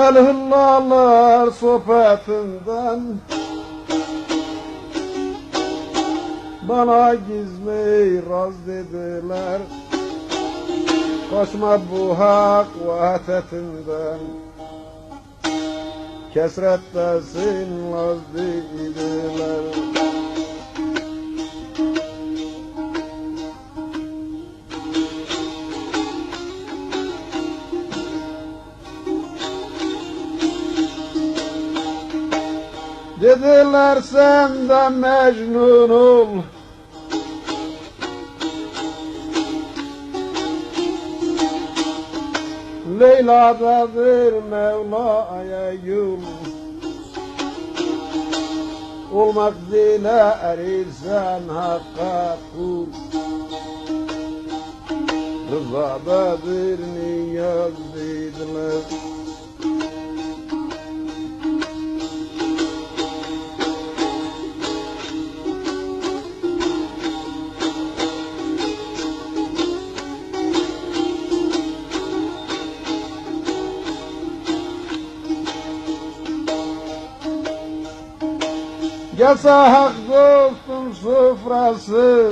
Elhüllalar sohbetinden bana gizli raz dediler. Kaçma bu hak vahdetinden, kesrettesin laz dediler. Dediler sen de Mecnun ol, Leyla'dadır Mevla'ya yol. Olmak dilersen hakka kul, Rızadadır niyaz dediler. Gelse hak dostun sofrası,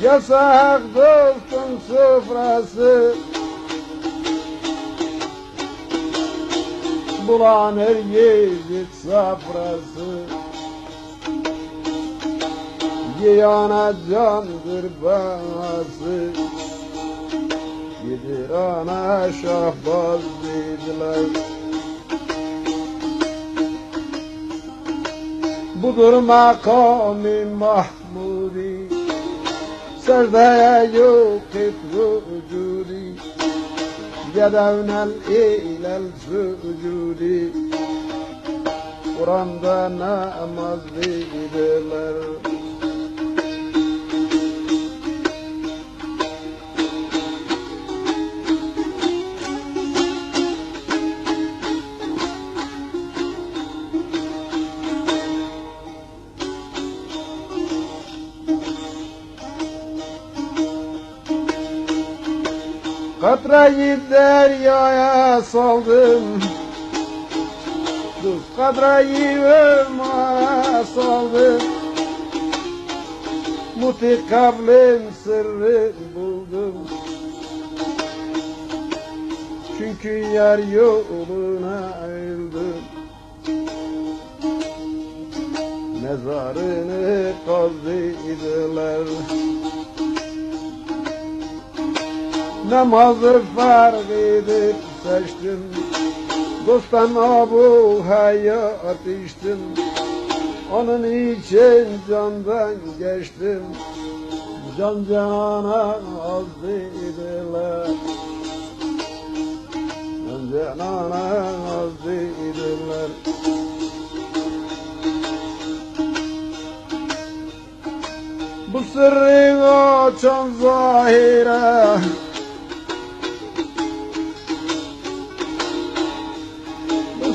gelse hak dostun sofrası, bulanır yiğit safrası. Yiyana candır bağası, yedirana şahbaz dediler. Budur makam-ı Mahmudi, secdeye yok et vücudi, yedevnel ilel sucudi. Kur'an'da namaz dediler. Katrayı deryaya saldım, Dost katrayı ölmeye saldım. Muti kavlin sırrı buldum, çünkü yar yoluna öldüm. Mezarını kazdılar, namazı fark edip seçtim. Dosttan Abu Hayat içtim, onun için candan geçtim. Can canana az dediler, can canana az dediler. Bu sırrı açan zahire,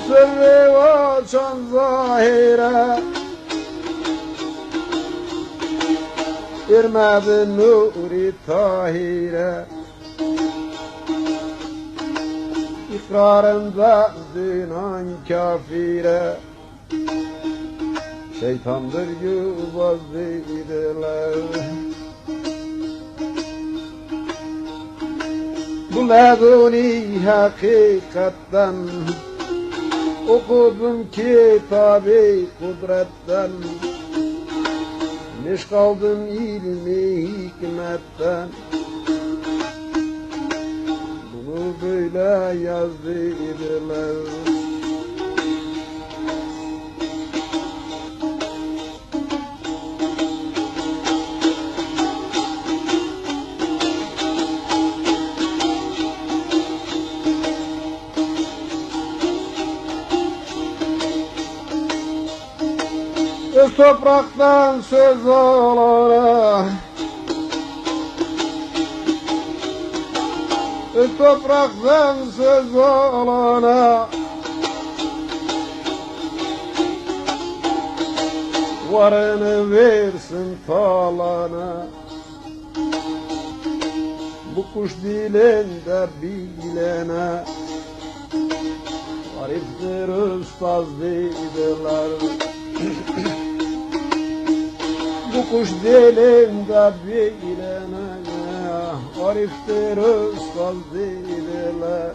sırrı açan zahire, ermedi nuri tahire. İkrarında dinan kafire, şeytandır yuvaz dediler. Bu leduni hakikatten okudum kitabı kudretten, neş kaldım ilmi hikmetten. Bunu böyle yaz dediler. Öz topraktan söz olana, öz topraktan söz olana, varını versin talana. Bu kuş dilinde bilene Ariftir ustaz dediler. Bu kuş dilinde bilene Ariftir ustaz dediler.